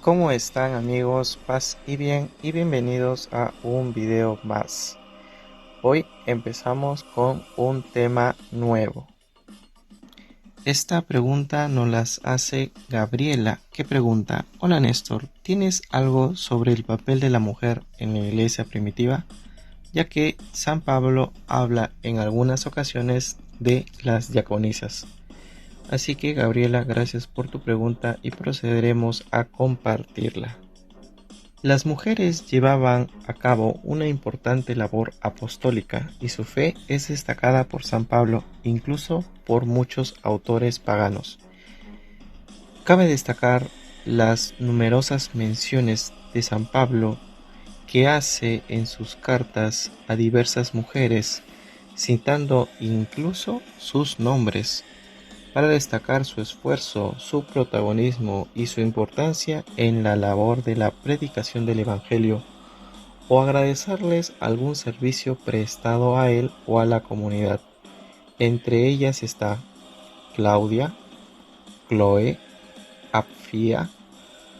¿Cómo están amigos? Paz y bien y bienvenidos a un video más. Hoy empezamos con un tema nuevo. Esta pregunta nos las hace Gabriela, que pregunta: Hola Néstor, ¿tienes algo sobre el papel de la mujer en la iglesia primitiva? Ya que San Pablo habla en algunas ocasiones de las diaconisas. Así que Gabriela, gracias por tu pregunta y procederemos a compartirla. Las mujeres llevaban a cabo una importante labor apostólica y su fe es destacada por San Pablo, incluso por muchos autores paganos. Cabe destacar las numerosas menciones de San Pablo que hace en sus cartas a diversas mujeres, citando incluso sus nombres, para destacar su esfuerzo, su protagonismo y su importancia en la labor de la predicación del Evangelio, o agradecerles algún servicio prestado a él o a la comunidad. Entre ellas está Claudia, Chloe, Apfia,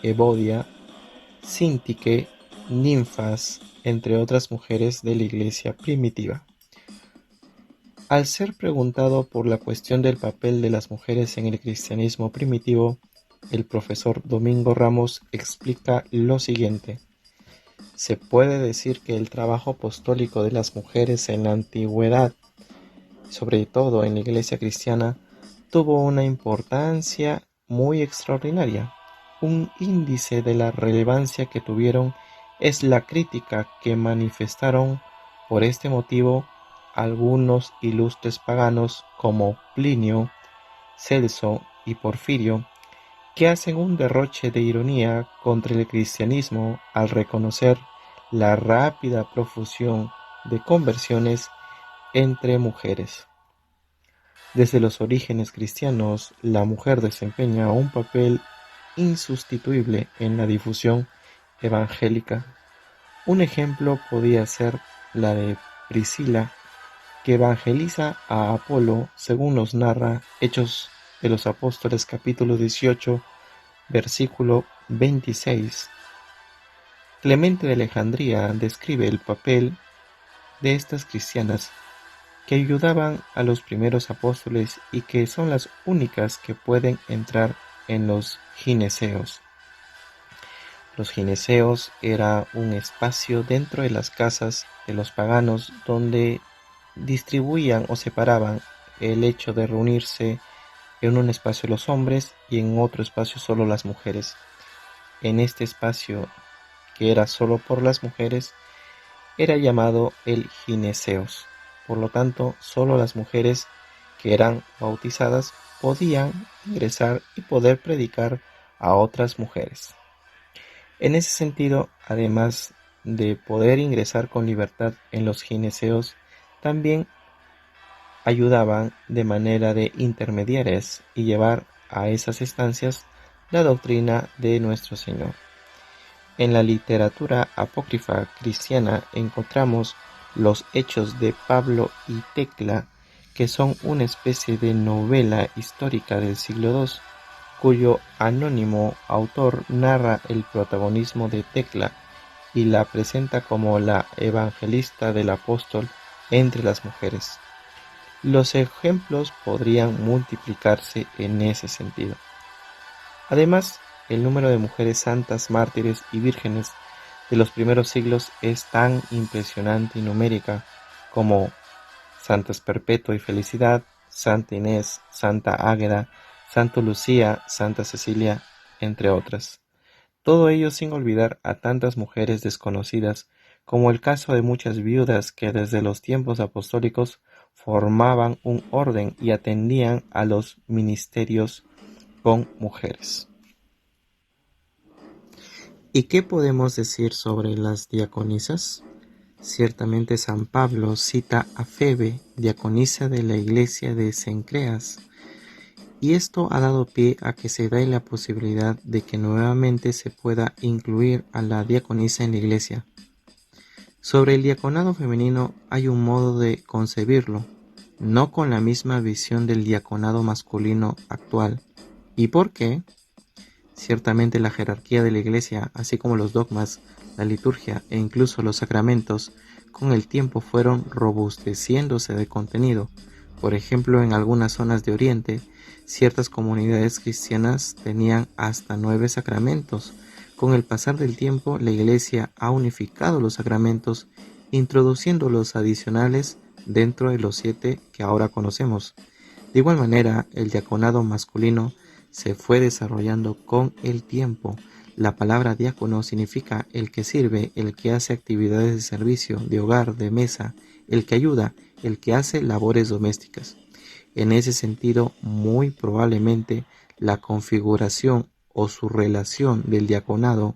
Evodia, Sintique, Ninfas, entre otras mujeres de la iglesia primitiva. Al ser preguntado por la cuestión del papel de las mujeres en el cristianismo primitivo, el profesor Domingo Ramos explica lo siguiente: se puede decir que el trabajo apostólico de las mujeres en la antigüedad, sobre todo en la iglesia cristiana, tuvo una importancia muy extraordinaria. Un índice de la relevancia que tuvieron es la crítica que manifestaron por este motivo algunos ilustres paganos como Plinio, Celso y Porfirio, que hacen un derroche de ironía contra el cristianismo al reconocer la rápida profusión de conversiones entre mujeres. Desde los orígenes cristianos, la mujer desempeña un papel insustituible en la difusión evangélica. Un ejemplo podía ser la de Priscila, que evangeliza a Apolo, según nos narra Hechos de los Apóstoles capítulo 18, versículo 26. Clemente de Alejandría describe el papel de estas cristianas que ayudaban a los primeros apóstoles y que son las únicas que pueden entrar en los gineceos. Los gineceos era un espacio dentro de las casas de los paganos donde distribuían o separaban el hecho de reunirse en un espacio los hombres y en otro espacio solo las mujeres. En este espacio, que era solo por las mujeres, era llamado el gineceos. Por lo tanto, solo las mujeres que eran bautizadas podían ingresar y poder predicar a otras mujeres. En ese sentido, además de poder ingresar con libertad en los gineceos, también ayudaban de manera de intermediarias y llevar a esas estancias la doctrina de nuestro Señor. En la literatura apócrifa cristiana encontramos los Hechos de Pablo y Tecla, que son una especie de novela histórica del siglo II, cuyo anónimo autor narra el protagonismo de Tecla y la presenta como la evangelista del apóstol entre las mujeres. Los ejemplos podrían multiplicarse en ese sentido. Además, el número de mujeres santas, mártires y vírgenes de los primeros siglos es tan impresionante y numérica como Santas Perpetua y Felicidad, Santa Inés, Santa Águeda, Santa Lucía, Santa Cecilia, entre otras. Todo ello sin olvidar a tantas mujeres desconocidas, como el caso de muchas viudas que desde los tiempos apostólicos formaban un orden y atendían a los ministerios con mujeres. ¿Y qué podemos decir sobre las diaconisas? Ciertamente San Pablo cita a Febe, diaconisa de la iglesia de Cencreas, y esto ha dado pie a que se dé la posibilidad de que nuevamente se pueda incluir a la diaconisa en la iglesia. Sobre el diaconado femenino hay un modo de concebirlo, no con la misma visión del diaconado masculino actual. ¿Y por qué? Ciertamente la jerarquía de la Iglesia, así como los dogmas, la liturgia e incluso los sacramentos, con el tiempo fueron robusteciéndose de contenido. Por ejemplo, en algunas zonas de Oriente, ciertas comunidades cristianas tenían hasta 9 sacramentos. Con el pasar del tiempo, la Iglesia ha unificado los sacramentos, introduciendo los adicionales dentro de los 7 que ahora conocemos. De igual manera, el diaconado masculino se fue desarrollando con el tiempo. La palabra diácono significa el que sirve, el que hace actividades de servicio, de hogar, de mesa, el que ayuda, el que hace labores domésticas. En ese sentido, muy probablemente la configuración o su relación del diaconado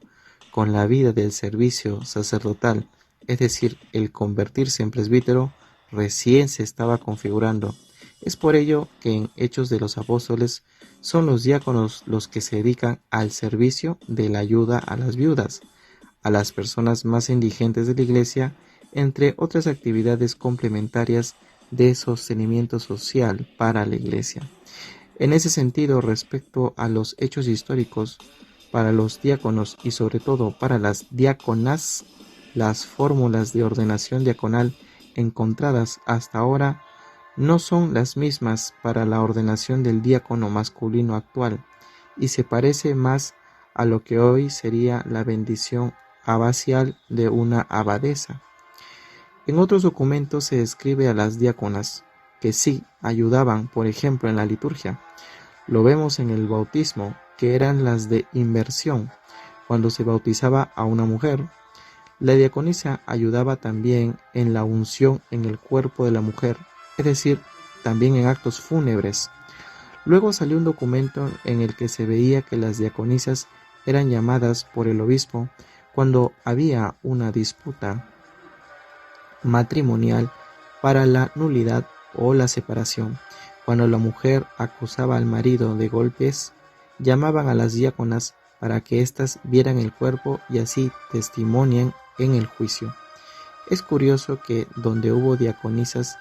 con la vida del servicio sacerdotal, es decir, el convertirse en presbítero, recién se estaba configurando. Es por ello que en Hechos de los Apóstoles son los diáconos los que se dedican al servicio de la ayuda a las viudas, a las personas más indigentes de la Iglesia, entre otras actividades complementarias de sostenimiento social para la Iglesia. En ese sentido, respecto a los hechos históricos, para los diáconos y sobre todo para las diáconas, las fórmulas de ordenación diaconal encontradas hasta ahora no son las mismas para la ordenación del diácono masculino actual y se parece más a lo que hoy sería la bendición abacial de una abadesa. En otros documentos se describe a las diáconas que sí ayudaban, por ejemplo, en la liturgia. Lo vemos en el bautismo, que eran las de inmersión, cuando se bautizaba a una mujer. La diaconisa ayudaba también en la unción en el cuerpo de la mujer, es decir, también en actos fúnebres. Luego salió un documento en el que se veía que las diaconisas eran llamadas por el obispo cuando había una disputa matrimonial para la nulidad o la separación. Cuando la mujer acusaba al marido de golpes, llamaban a las diáconas para que éstas vieran el cuerpo y así testimonien en el juicio. Es curioso que donde hubo diaconisas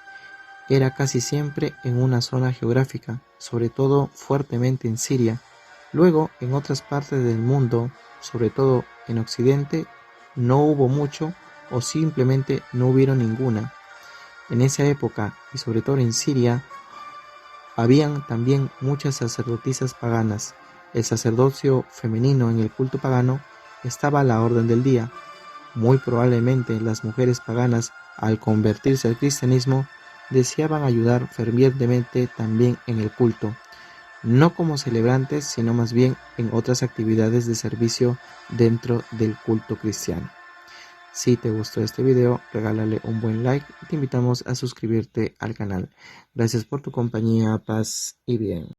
era casi siempre en una zona geográfica, sobre todo fuertemente en Siria. Luego, en otras partes del mundo, sobre todo en Occidente, no hubo mucho o simplemente no hubieron ninguna. En esa época, y sobre todo en Siria, habían también muchas sacerdotisas paganas. El sacerdocio femenino en el culto pagano estaba a la orden del día. Muy probablemente las mujeres paganas, al convertirse al cristianismo, deseaban ayudar fervientemente también en el culto, no como celebrantes, sino más bien en otras actividades de servicio dentro del culto cristiano. Si te gustó este video, regálale un buen like y te invitamos a suscribirte al canal. Gracias por tu compañía, paz y bien.